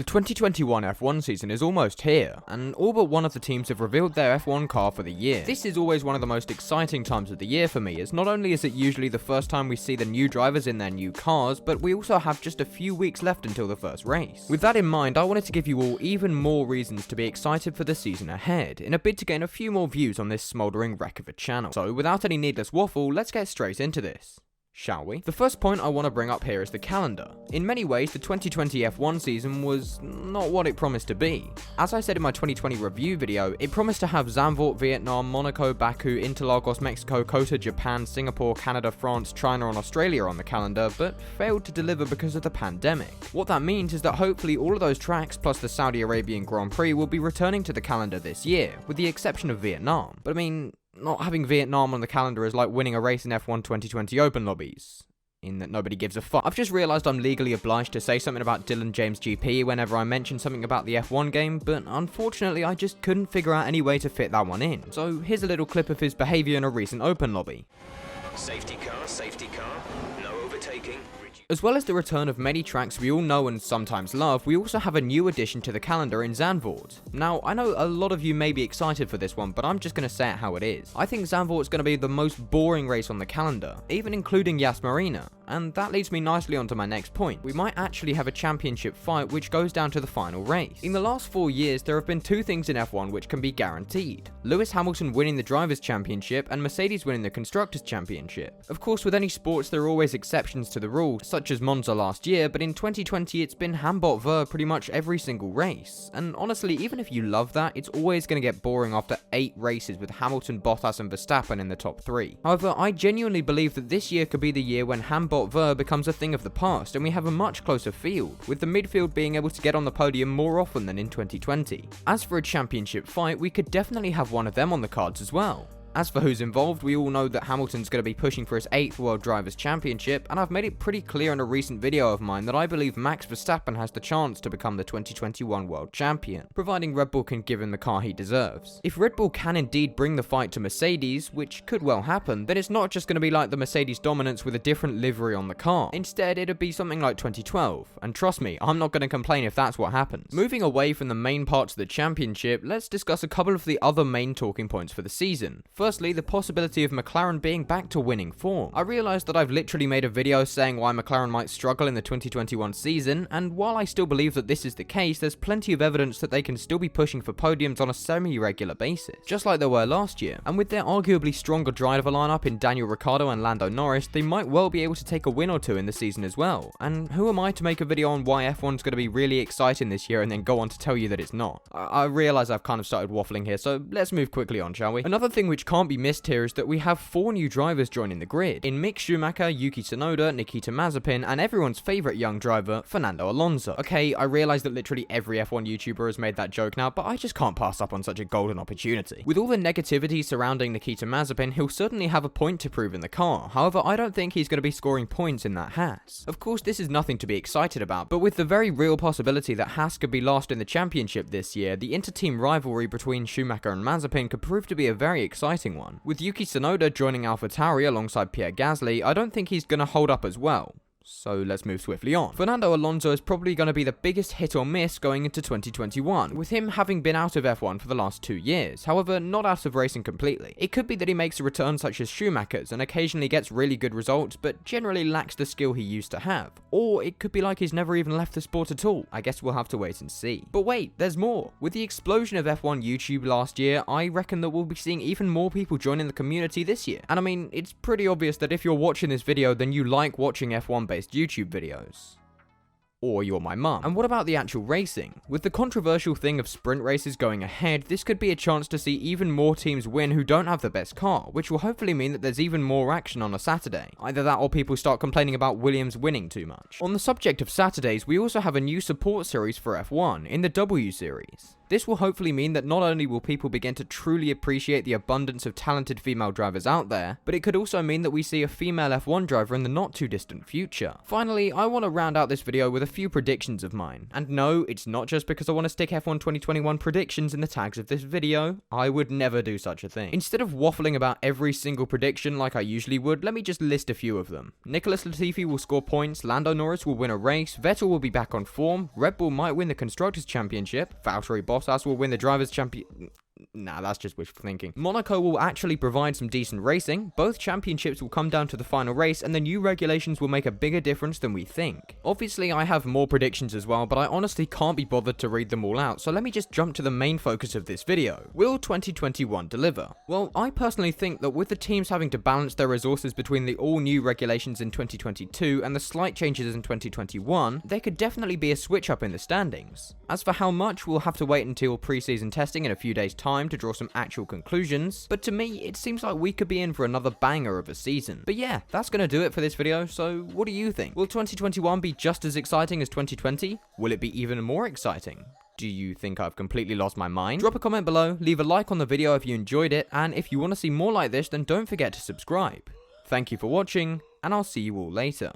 The 2021 F1 season is almost here, and all but one of the teams have revealed their F1 car for the year. This is always one of the most exciting times of the year for me, as not only is it usually the first time we see the new drivers in their new cars, but we also have just a few weeks left until the first race. With that in mind, I wanted to give you all even more reasons to be excited for the season ahead, in a bid to gain a few more views on this smouldering wreck of a channel. So without any needless waffle, let's get straight into this. Shall we? The first point I want to bring up here is the calendar. In many ways, the 2020 F1 season was not what it promised to be. As I said in my 2020 review video, it promised to have Zandvoort, Vietnam, Monaco, Baku, Interlagos, Mexico, Kota, Japan, Singapore, Canada, France, China and Australia on the calendar, but failed to deliver because of the pandemic. What that means is that hopefully all of those tracks plus the Saudi Arabian Grand Prix will be returning to the calendar this year, with the exception of Vietnam. But I mean, not having Vietnam on the calendar is like winning a race in F1 2020 Open lobbies, in that nobody gives a fuck. I've just realised I'm legally obliged to say something about Dylan James GP whenever I mention something about the F1 game, but unfortunately I just couldn't figure out any way to fit that one in. So here's a little clip of his behaviour in a recent Open lobby. Safety car, no overtaking. As well as the return of many tracks we all know and sometimes love, we also have a new addition to the calendar in Zandvoort. Now, I know a lot of you may be excited for this one, but I'm just going to say it how it is. I think Zandvoort's going to be the most boring race on the calendar, even including Yas Marina. And that leads me nicely onto my next point. We might actually have a championship fight which goes down to the final race. In the last 4 years, there have been two things in F1 which can be guaranteed. Lewis Hamilton winning the Drivers' Championship and Mercedes winning the Constructors' Championship. Of course, with any sports there are always exceptions to the rule, such as Monza last year, but in 2020 it's been Hambot Ver pretty much every single race. And honestly, even if you love that, it's always going to get boring after 8 races with Hamilton, Bottas and Verstappen in the top 3. However, I genuinely believe that this year could be the year when Hambot Ver becomes a thing of the past and we have a much closer field, with the midfield being able to get on the podium more often than in 2020. As for a championship fight, we could definitely have one of them on the cards as well. As for who's involved, we all know that Hamilton's going to be pushing for his 8th World Drivers' Championship, and I've made it pretty clear in a recent video of mine that I believe Max Verstappen has the chance to become the 2021 World Champion, providing Red Bull can give him the car he deserves. If Red Bull can indeed bring the fight to Mercedes, which could well happen, then it's not just going to be like the Mercedes dominance with a different livery on the car. Instead, it'd be something like 2012, and trust me, I'm not going to complain if that's what happens. Moving away from the main parts of the championship, let's discuss a couple of the other main talking points for the season. Firstly, the possibility of McLaren being back to winning form. I realised that I've literally made a video saying why McLaren might struggle in the 2021 season, and while I still believe that this is the case, there's plenty of evidence that they can still be pushing for podiums on a semi-regular basis, just like they were last year. And with their arguably stronger driver lineup in Daniel Ricciardo and Lando Norris, they might well be able to take a win or two in the season as well. And who am I to make a video on why F1's going to be really exciting this year and then go on to tell you that it's not? I realise I've kind of started waffling here, so let's move quickly on, shall we? Another thing which can't be missed here is that we have 4 new drivers joining the grid, in Mick, Schumacher, Yuki Tsunoda, Nikita Mazepin, and everyone's favourite young driver, Fernando Alonso. Okay, I realise that literally every F1 YouTuber has made that joke now, but I just can't pass up on such a golden opportunity. With all the negativity surrounding Nikita Mazepin, he'll certainly have a point to prove in the car. However, I don't think he's going to be scoring points in that Haas. Of course, this is nothing to be excited about, but with the very real possibility that Haas could be last in the championship this year, the inter-team rivalry between Schumacher and Mazepin could prove to be a very exciting one. With Yuki Tsunoda joining AlphaTauri alongside Pierre Gasly, I don't think he's going to hold up as well. So let's move swiftly on. Fernando Alonso is probably going to be the biggest hit or miss going into 2021, with him having been out of F1 for the last 2 years, however not out of racing completely. It could be that he makes a return such as Schumacher's and occasionally gets really good results, but generally lacks the skill he used to have. Or it could be like he's never even left the sport at all. I guess we'll have to wait and see. But wait, there's more. With the explosion of F1 YouTube last year, I reckon that we'll be seeing even more people joining the community this year. And I mean, it's pretty obvious that if you're watching this video, then you like watching F1-based YouTube videos. Or you're my mum. And what about the actual racing? With the controversial thing of sprint races going ahead, this could be a chance to see even more teams win who don't have the best car, which will hopefully mean that there's even more action on a Saturday. Either that or people start complaining about Williams winning too much. On the subject of Saturdays, we also have a new support series for F1 in the W Series. This will hopefully mean that not only will people begin to truly appreciate the abundance of talented female drivers out there, but it could also mean that we see a female F1 driver in the not too distant future. Finally, I want to round out this video with a few predictions of mine. And no, it's not just because I want to stick F1 2021 predictions in the tags of this video. I would never do such a thing. Instead of waffling about every single prediction like I usually would, let me just list a few of them. Nicholas Latifi will score points, Lando Norris will win a race, Vettel will be back on form, Red Bull might win the Constructors' Championship, Valtteri Bottas will win the Drivers' Championship. Nah, that's just wishful thinking. Monaco will actually provide some decent racing, both championships will come down to the final race, and the new regulations will make a bigger difference than we think. Obviously, I have more predictions as well, but I honestly can't be bothered to read them all out, so let me just jump to the main focus of this video. Will 2021 deliver? Well, I personally think that with the teams having to balance their resources between the all-new regulations in 2022 and the slight changes in 2021, there could definitely be a switch up in the standings. As for how much, we'll have to wait until pre-season testing in a few days' time to draw some actual conclusions, but to me it seems like we could be in for another banger of a season. But yeah, that's gonna do it for this video, so what do you think? Will 2021 be just as exciting as 2020? Will it be even more exciting? Do you think I've completely lost my mind? Drop a comment below, leave a like on the video if you enjoyed it, and if you want to see more like this, then don't forget to subscribe. Thank you for watching, and I'll see you all later.